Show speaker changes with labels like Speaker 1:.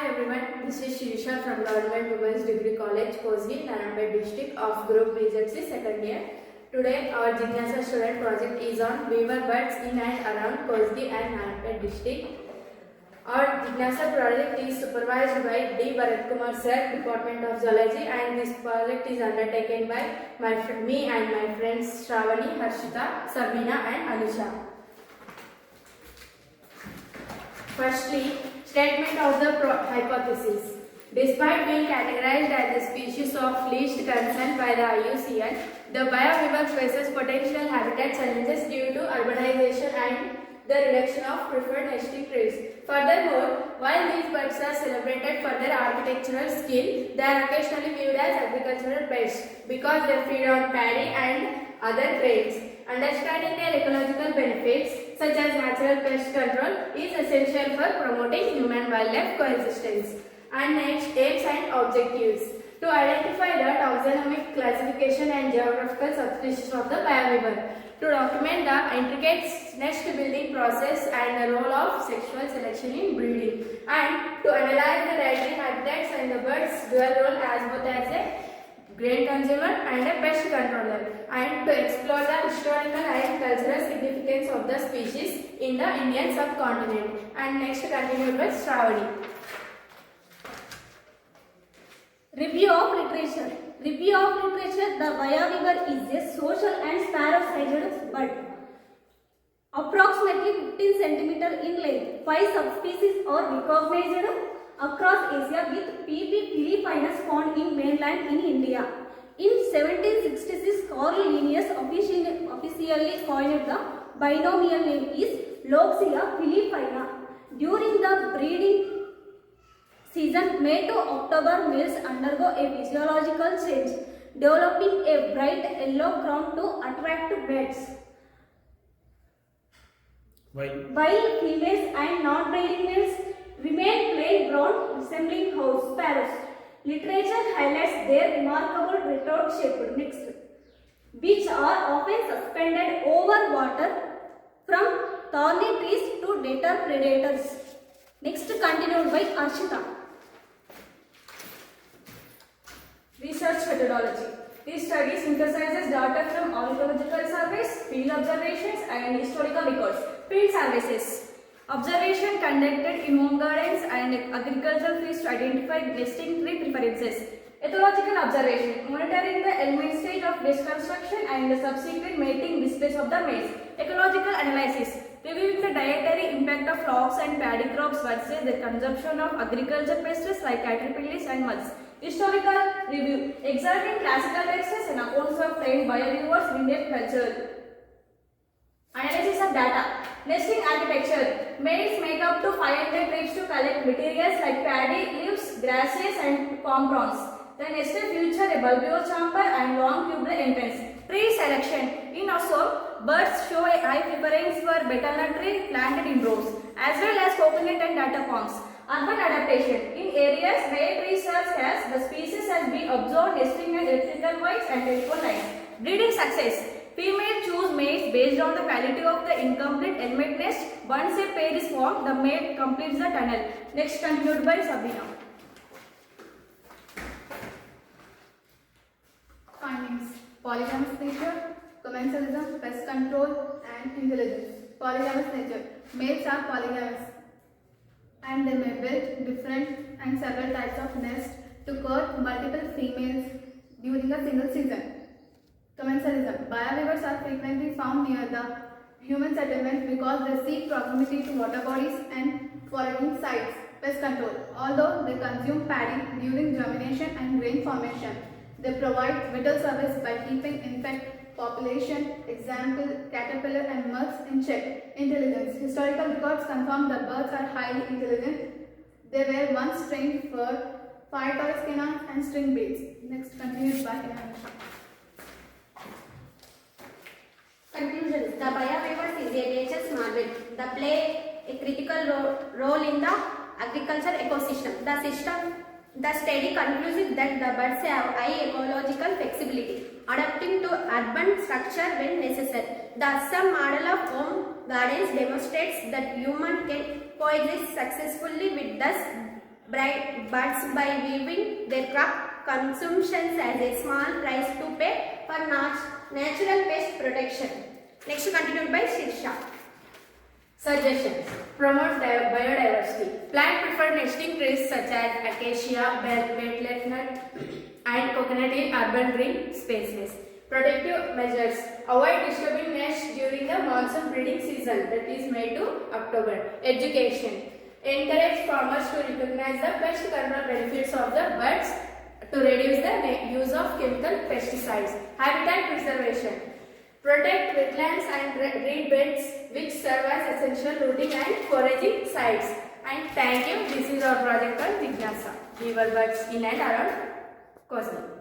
Speaker 1: Hi everyone, this is Shirisha from Government Women's Degree College, Kosgi, District of Group Regency second year. Today our Jignasa student project is on weaver birds in and around Kosgi and Narampat district. Our Jignasa project is supervised by D. Bharatkumar Sir, Department of Zoology, and this project is undertaken by me and my friends Shravani, Harshita, Sabina and Anisha. Firstly, statement of the hypothesis. Despite being categorized as a species of least concern by the IUCN, the bioweaver faces potential habitat challenges due to urbanization and the reduction of preferred nesting trees. Furthermore, while these birds are celebrated for their architectural skill, they are occasionally viewed as agricultural pests because they feed on paddy and other grains. Understanding their ecological benefits, such as natural pest control, is essential for promoting human-wildlife coexistence. And next, aims and objectives. To identify the taxonomic classification and geographical subspecies of the bioweaver. To document the intricate nest building process and the role of sexual selection in breeding. And to analyze the dietary habitats and the bird's dual role as both as a grain consumer and a pest controller, and to explore the historical and cultural significance of the species in the Indian subcontinent. And next, continued by Shravani.
Speaker 2: Review of literature. Review of literature. The bioweaver is a social and sparrow-sized bird, approximately 15 cm in length. 5 subspecies are recognized across Asia, with P.P. philippinus found in mainland in India. In 1766, Carl Linnaeus officially coined the binomial name is Loxia philippina. During the breeding season, May to October, males undergo a physiological change, developing a bright yellow crown to attract mates, while females and non-breeding males remain plain brown, resembling house sparrows. Literature highlights their remarkable retort shape, which are often suspended over water from thorny trees to deter predators. Next, continued by Arshita.
Speaker 3: Research methodology. This study synthesizes data from ornithological surveys, field observations, and historical records. Field services. Observation conducted in home gardens and agricultural fields to identify nesting tree preferences. Ethological observation, monitoring the element stage of nest construction and the subsequent mating displays of the males. Ecological analysis, reviewing the dietary impact of flocks and paddy crops versus the consumption of agriculture pests like caterpillars and moths. Historical review, examining classical texts and accounts of trained bioweavers in Indian culture. Analysis of data. Nesting architecture. Males make up to 500 trips to collect materials like paddy, leaves, grasses and palm fronds. The nested feature a bulbous chamber and long tubular entrance. Tree selection. In Assam, birds show a high preference for betel tree planted in rows, as well as coconut and data palms. Urban adaptation. In areas where tree serves as the species has been observed nesting at electrical wires and telephone lines. Breeding success. Female choose mates based on the quality of the incomplete element nest. Once a pair is formed, the mate completes the tunnel. Next, continued by Sabina.
Speaker 4: Findings: polygamous nature, commensalism, pest control, and intelligence. Polygamous nature. Males are polygamous, and they may build different and several types of nests to court multiple females during a single season. Commensalism. Bioweavers are frequently found near the human settlements because they seek proximity to water bodies and foraging sites. Pest control. Although they consume paddy during germination and grain formation, they provide vital service by keeping insect population, example caterpillar and moths, in check. Intelligence. Historical records confirm the birds are highly intelligent. They were once trained for fire toys canines and string beads. Next, continued by Anisha.
Speaker 2: Conclusions. The bioweavers is a nature's marvel. They play a critical role in the agriculture ecosystem. The study concludes that the birds have high ecological flexibility, adapting to urban structure when necessary. The Assam model of home gardens demonstrates that humans can coexist successfully with these birds by weaving their crop consumptions as a small price to pay for natural pest protection. Next continued by Shirsha.
Speaker 1: Suggestions. Promote biodiversity. Plant preferred nesting trees such as acacia, betel nut and coconut in urban green spaces. Protective measures. Avoid disturbing nests during the monsoon breeding season, that is May to October. Education. Encourage farmers to recognize the pest control benefits of the birds to reduce the use of chemical pesticides. Habitat preservation. Protect wetlands and reed beds which serve as essential rooting and foraging sites. And thank you. This is our project on Jignasa. We were birds in and around Kosgi.